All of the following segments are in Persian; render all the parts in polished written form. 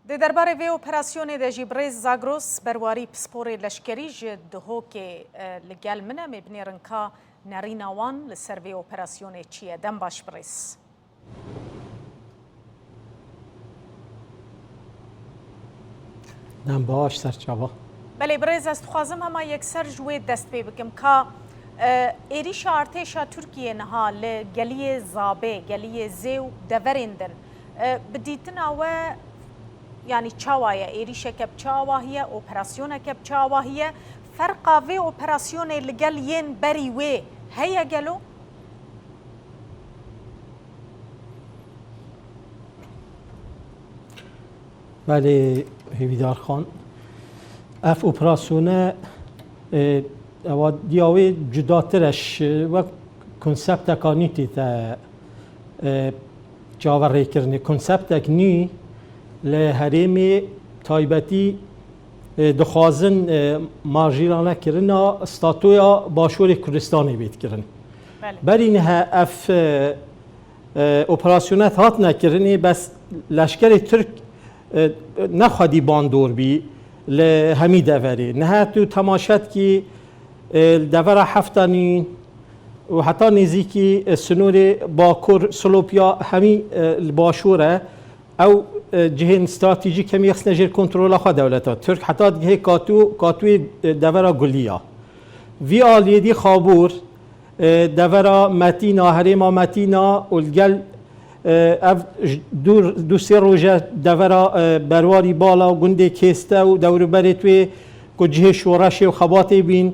د درباره وی اپراسیون د جبریز زاگروس برواری پسپور لشکری جدهو که لگل منه مبنی رنکا نریناوان لسر وی اپراسیون چیه دم باش بریس. دم باش سرچاوا. بله بریز است خوازم همه یک سر جوی دست پی بکم که ایریش ارتشا ترکیه نها لگلی زابه گلی زیو دورندن بدیتنا و يعني تشاوايا إيريشا كب تشاواهية أوبراسيونا كب تشاواهية فرقا في أوبراسيون اللي قال ين بري وي هيا قالوا بله هیویدار خان اف اپراسیونه او دیاوی جداترش و کنسپت کانیتی تا جاوری کرنی کنسپت اکنی لهرمی تایبتی دخوازن ماجیرانه کرنا استاتویا باشور کردستانی بید کرن بری نه اف اپراسیونات هات نکرنی بس لشکر ترک نخوادی باندور بی لهمی دوری نه تو تماشات کی دور هفتانی و حتی نزدیکی سنور باکور سلوپیا همی باشوره او جهن استراتژی کمی یخس نجر کنترل خود دولتات ترک حتی جه کاتوی دورا گلیا وی آلیدی خابور دورا متینا هریما متینا الگل دو سه روزه دورا برواری بالا گنده کسته و دور برتوی که جه شورش و خباتی بین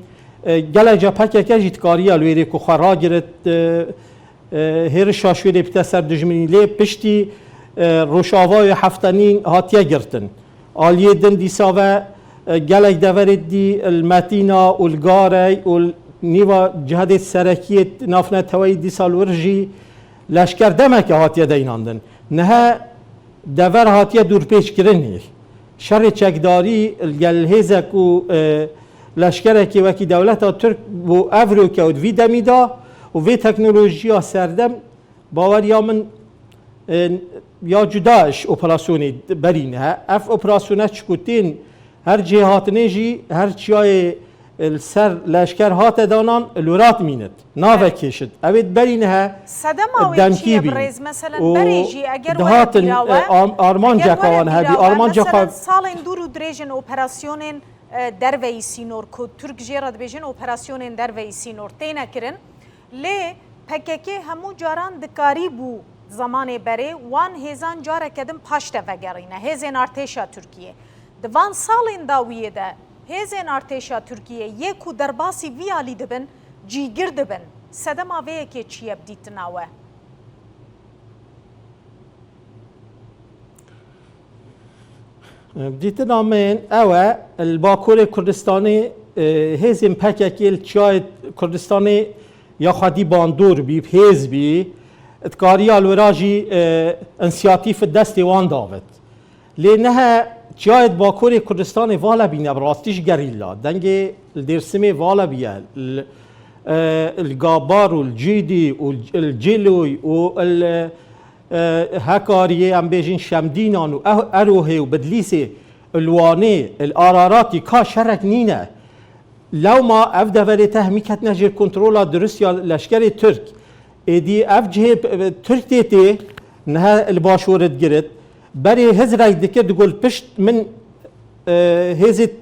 گل جپک که جیت کاری الویری که خورا گرت هر شاشوی بتا سر دجمنی لی پشتی روشاوای هفتنین هاتیه گرتن آلیه دن دیسا و گلک دورد دی المتینا و الگاری و نیوا جهد سرکیت نافنه توی دیسا الورجی لشکر دمک هاتیه دیناندن نه دور هاتیه دور پیش کرنی شر چکداری الگلهزک و لشکر که وکی دولت ترک و افرو که وی دمیدا و وی تکنولوژیا سردم باوریا من یا جداش اپراسیونی برینه اف اپراسیونات چکوتین هر جهات نجی هر چیای السر لشکر هات دانان لورات میند ناوه کشد اوید برینه دمکی بین برز مثلا بریجی اگر دهات آرمان جاکوان هبی آرمان جاکوان سالین دورو دریجن اپراسیونین در وی سینور که ترک جیرد بیجن اپراسیونین در وی سینور تینا کرن لی پککی همو جاران دکاری بو زمان بره وان هزان جاره کدم پاشته وگرینه هزین ارتشا ترکیه دوان سالین داویه ده هزین ارتشا ترکیه یکو درباسی ویالی دبن جیگر دبن سدم آوه که چیه بدیتناوه بدیتنا من اوه الباکور کردستانی هزین پککی چای کردستانی یا خادی باندور بی هز بی اتکاری الوراجی انسیاتیف دستی وان داوت لینه جاید باکور کردستان والا بینه براستیش گریلا دنگ درسمی والا بیال الگابار و الجیدی و الجلوی و هکاریه ام بیجین شمدینان و اروهی و بدلیسی الوانه الاراراتی کا شرک نینه لو ما اف دوره تهمیکت نجر کنترولا درست یا لشکر ترک ایدی اف جهب ترک تیتی نه الباشورت گرد بری هزرای دکر دگل پشت من هزت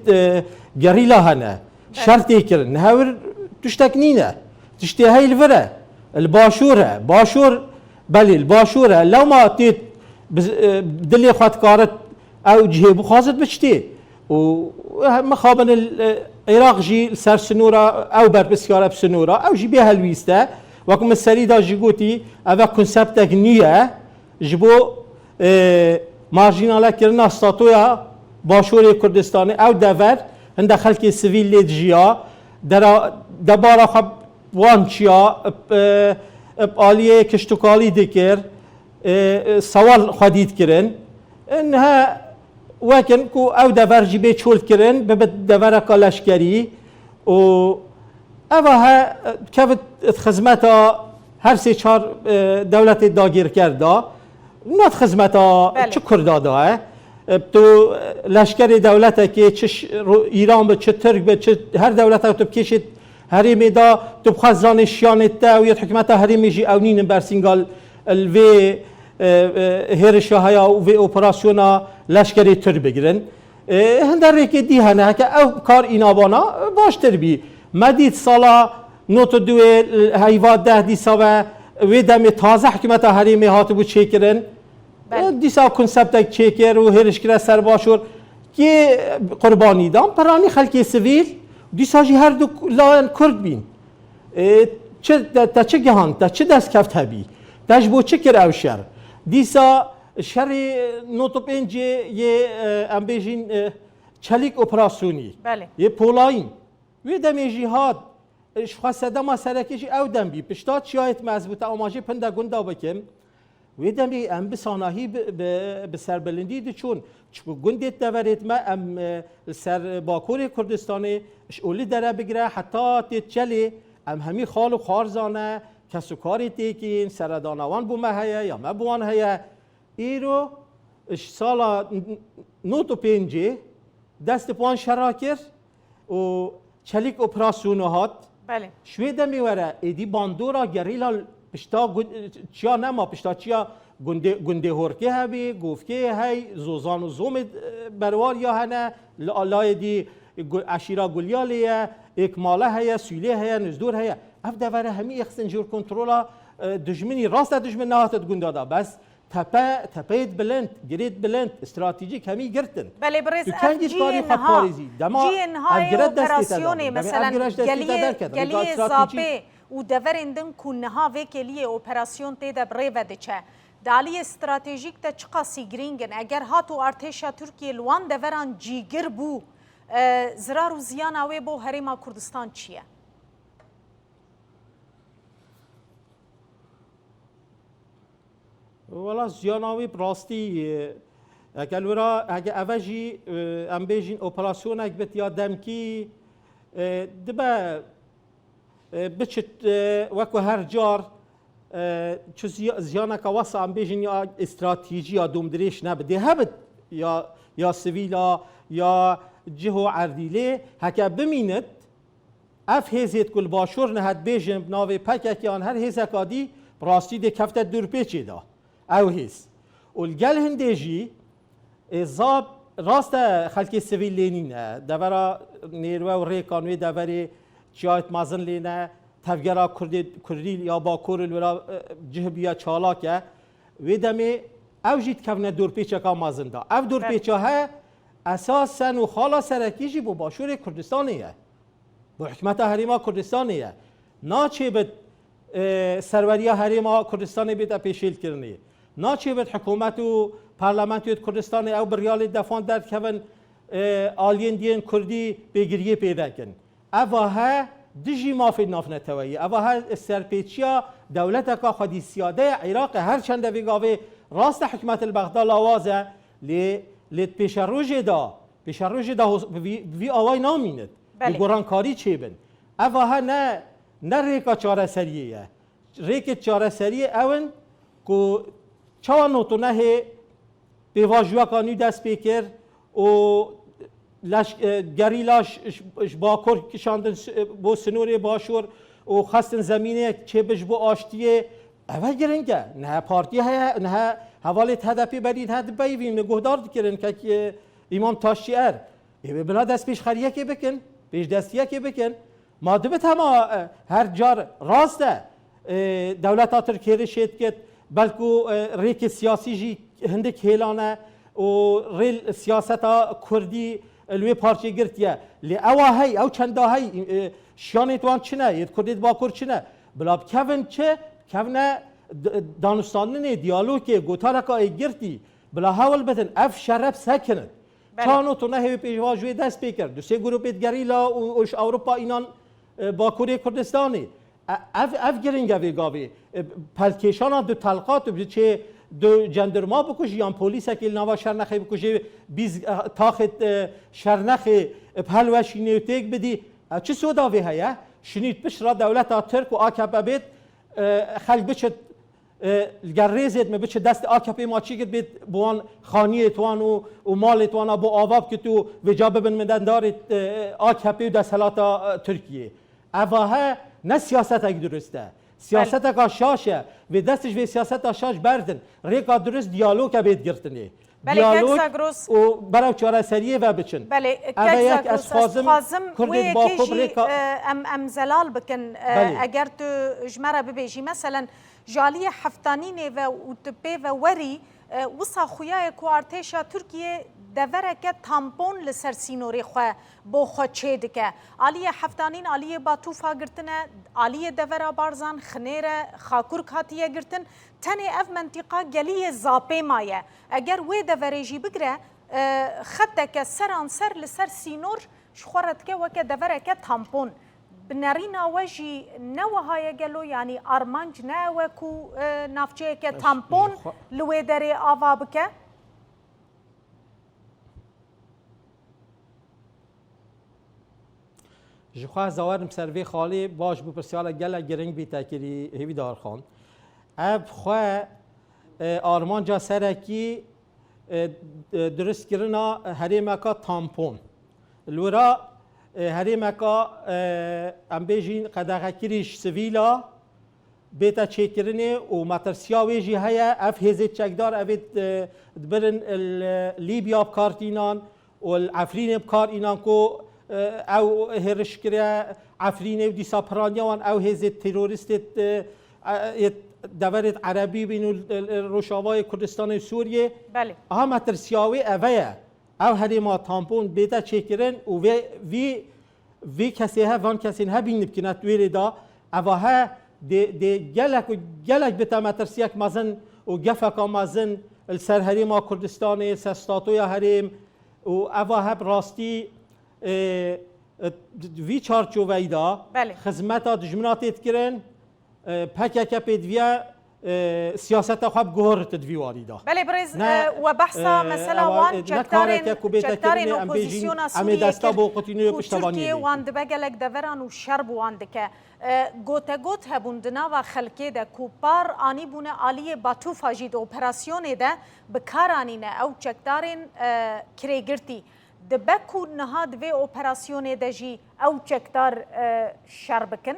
گریلا هنه شرطی کرن نه ور تشتک نینه تشتی هاي الفرة الباشورة باشور بله الباشورة لو ما تيت بدلي خات كارت او جهب خازت بشتي ومخابن العراق جي سر سنورة او بر بسيارة بسنورة او جي بيها الويستا وكم السريدة جيقوتي اوه كونسبتك نية جبو مارجینالا کردن استاتویا باشور کردستانی او دور هند خلک سویل لیدجیا در دبارا خب وانچیا آلیه کشتوکالی دکر سوال خدید کرن انها وکن کو او دور جیبه چول کرن به دور کالشگری و اوها که خدمت هر سه چهار دولت داگیر کرده نات خدمتا چه کرده داره تو لشکر دولت که چه ایران به چه ترک به چه هر دولت تو بکشید هریم دا تو بخواست زانشیانت تا و یه حکمت هریم جی اونین برسینگال الوی هرشا هیا و اپراسیونا لشکر تر بگیرن هندره که دی هنه که او کار اینابانا باشتر بی مدید سالا نوت دو هیواد ده دیسا و دم تازه حکمت هریم هاتو بود چه کرن دیسا کنسپت چیکر و هرش کرده سر باشور که قربانی دام پرانی خلکی سویل دیسا جی هر دو لاین کرد بین تا چه گهان تا چه دست کفت هبی تاش بو چه کر او شر دیسا شر نوتو پنج یه ام بیجین چلیک اپراسیونی یه پولاین و دمی جهاد خاصه دما سرکیش او دم بی پشتات شاید مضبوط آماجه پنده گنده بکم و دمی ام بسانهی به سربلندی دو چون گندت دورت ما ام سر باکور کردستانی اولی داره بگیره حتی تیچلی ام همی خال و خارزانه کسو کاری تیکین سردانوان بومه هیا یا ما بوان هیا ایرو سالا نوتو پنجه دست پوان شراکر و چلیک اپراسیونه هات بله شویده میوره ایدی باندورا گریلا پشتا چیا نما پشتا چیا گنده هورکه هبی گفته هی زوزان و زوم بروار یا هنه لای دی عشیرا گلیالیه اکماله هیا سویله هیا نزدور هیا اف دوره همی اخسنجور کنترولا دجمنی راست دجمن نهاتت گنده دا بس تپید بلند گرید بلند استراتژیک همی گرتن بله برز اف جی انهای اپراسیون مثلا گلیه زابه و دورندن کنها و کلیه اپراسیون تیده بره وده چه دالی استراتژیک تا چقا سیگرینگن اگر هاتو ارتشا ترکیه لوان دوران جیگر بو زرار و زیان اوه بو هریما کردستان چیه؟ والا زیاناوی براستی اگر ورا اگر اوجی ام بیجین اپراسیون اگر بت یادم کی دبا بچت وکو هر جار چو زیانا که واسه ام بیجین یا استراتژی یا دومدریش نبده هبد یا سویلا یا جهو عردیله هکا بمینت اف هزید کل باشور نهد بیجن بناوی پککی آن هر هزکادی براستی ده کفت دور پیچه دا او هست والجل هندجي زاب راست خلق سويل لينينا دورا نيروا وريكان وي دوري جايت مازن لينا تفجرا كردي يا باكور الورا جهبيا چالاكه ويدمي او جيت كفنا دور بيچا مازن دا او دور بيچا ها اساسا و خالا سرکیجی بو باشور کردستانیه بو حکمت هریما کردستانیه ناچه بد سروریا هریما کردستانی بیت پیشیل کرنی ناچه بد حکومت و پارلمانت کردستانی او بریال دفان در کون آلین دین کردی بگیریه پیدا کن اوها دجی مافی نافنتوی اوها سرپیچیا دولت کا خودی سیاده عراق هر چند ویگاوی راست حکمت البغداد آوازه لیت پیش روز دا وی آوای نامینت بگران کاری چه بن اوها نه ریکا چاره سریه ریک چاره سریه اون کو چوانو تو نه به واجوا کانی دست پیکر و گریلاش باکور کشاندن بو سنوری باشور و خستن زمینه چه بش بو آشتیه اول گرنگه نه پارتی های نه حوالت هدفی برید هدف بیویم نگهدار کردن که امام تاشیعر بنا دست پیش خریه که بکن پیش دستیه که بکن مادبت همه هر جار راسته دولت ترکیه رشید کد بلکو ریک سیاسی جی هندک هیلانه و ریل سیاست کردی لوی پارچه گرتیه لی اوه هی او چنده هی شیانت وان چنه ید کردید باکور چنه بلاب کون چه کونه دانستانه دیالوگی گوتارکا گرتی بلا حال بدن اف شرب سکند چانو تو نه پیشواجوی دست پیکر دو سه گروه گریلا و اروپا اینان باکوری کردستانی اف گرینگه ویگاوی پلکیشان دو تلقات چه دو جندرما بکش یا پلیس که نوا شرنخی بکشه بیز تاخت شرنخی پهلوشی نیوتیک بدی چه سوداوی هیا شنید پیش را دولت ترک و آکب بید خلق بچت گر ریزت می بچه دست AKP ما چی کرد بید بوان خانی توان و مال توان بو آواب که تو وجا ببن مدن دارت AKP و دستلات ترکیه اوها نه سیاست اگه درسته سیاست اگه شاشه و دستش و سیاست شاش بردن ریکا درست دیالوگ بید گرتنه دیالوگ و برای چاره سریه و بچن بله کجا خازم وی کیجی ام زلال بکن اگر تو جمره ببیجی مثلا جالی هفتانینه و اوتبه و وری وصا خویای کو ارتشا ترکیه دورکه تامپون لسر سینوری خو بو خو چه دکه علی هفتانین علی باتوفا گرتنه علی دورا بارزان خنیره خاکور کاتیه گرتن تنی اف منطقه گلی زاپه مایه اگر وی دوریجی بگره خطک سران سر لسر سینور شخورت که وکه دورکه تامپون بنرينا وجي نوهاي قالوا يعني ارمانج ناوكو نافجيك تامبون لويدري افابك جخوا زوارم سروی خالی باش بو پرسیال گله گرنگ بی تکری هیوی دار خان اب خو آرمان جا سرکی درست کرنا هریمکا تامپون لورا هریمکا ام بیجین قدغه کریش سویلا بیتا چیکرنه و مترسیا ویجی هیا اف هزید چکدار اوید برن لیبیا بکارتینان و العفرین بکار اینان کو او هرش کریا عفرین و دیسا پرانیوان او هزید تروریست دورت عربی بین روشاوای کردستان سوریه بله اها مترسیاوی اویه او هریما تامپون بیتا چیکرن و وی کسی ها وان کسی ها بینید که نتویری دا اوها دی گلک بیتا مترسیک مازن و گفک مازن السر هریما کردستان سستاتوی هریم و اوها براستی وی چارچوبی دا خدمت دجمنات کرن پکک پیدویا سیاست خواب گوهر تدویواری دا بله برز و بحثا مثلا وان جکتارین اپوزیسیون سوریه که ترکیه وان دبگلک دوران و شرب وان دکه گوته گوت هبوندنا و خلکه ده کوپار آنی بونه آلی باتوفا جید اپراسیون ده بکارانینه او جکتارین کریگرتی دبکو نهاد و اپراسیون ده جی او جکتار شربکن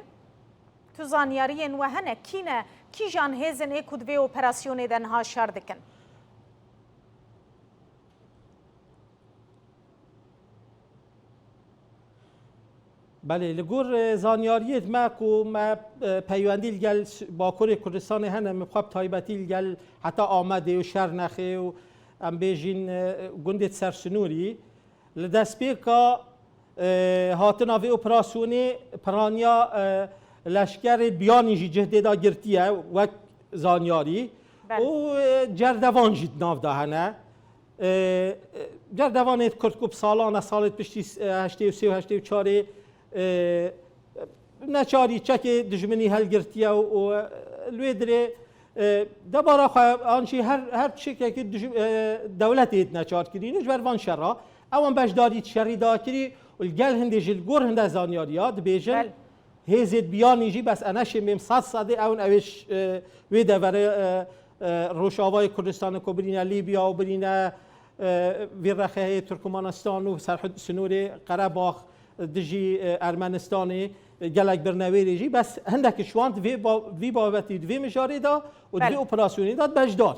تو زانیارین و هنه کینه کی جان هزن اکود و اپراسیون دنها شاردکن بله لگور زانیاریت ما کو ما پیوندی گل با کره کردستان هنه مخاب تایبتی گل حتی آمده و شر نخه و ام بیجین گندت سرسنوری لدست بیکا هاتنا و اپراسیون پرانیا لشکر بیانیجی جهده دا گرتیه وک زانیاری و جردوان جید ناف دا هنه جردوانیت کرد سالانه سالت پشتی 83 و 84 نچاری چک دجمنی هل گرتیه و لویدره دبارا خواه آنچی هر چکه که دولت ایت نچار کردی نجبر وان شرا اوان بجداری شری دا کردی و الگل هنده جلگور هنده زانیاریات بیجن هزید بیانیجی بس انش میم صد اون اوش وی دوره روشاوای کردستان کو برینه لیبیا و برینه وی رخه ترکمانستان و سرحد سنور قره‌باغ دجی ارمنستانی گلک برنویریجی بس هندک شواند وی بابتی وی مجاری دا و دوی اپراسیونی داد بجدار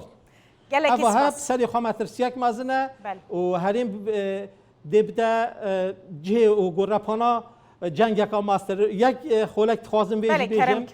گلک اساس سری خامتر سیاک مازنه و هریم دبدا جه و گرپانا جنگ کا ماستر یک خولک خوازم بیجم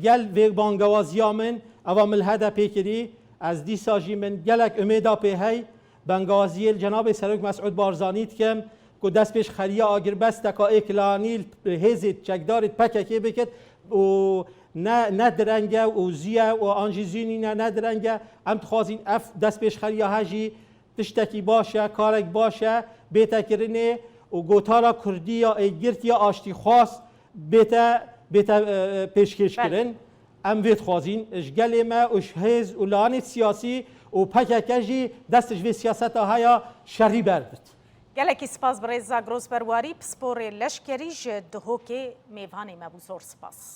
گل وی بانگوازیا من عوامل هدا پیکری از دی ساجی من گلک امیدا په هی بنگازی جناب سرک مسعود بارزانیت کم کو دست پیش خریا آگر بس دقایق لانیل هزید چکدارت پککی بکت و نه درنگه و زیه و آنجیزینی نه درنگه ام تخوازین اف دست پیش خریا هجی تشتکی باشه کارک باشه بیتا کرنه و گوتارا کردی یا ایگرت یا آشتی خواست بیتا پیشکش کرن ام وید خوازین اشگل ما اش هز و لانت سیاسی و پککجی دستش وی سیاست ها شری بردت گلکی سپاس برای زاگروز برواری پسپور لشکریج دهوک میوان مبوزور سپاس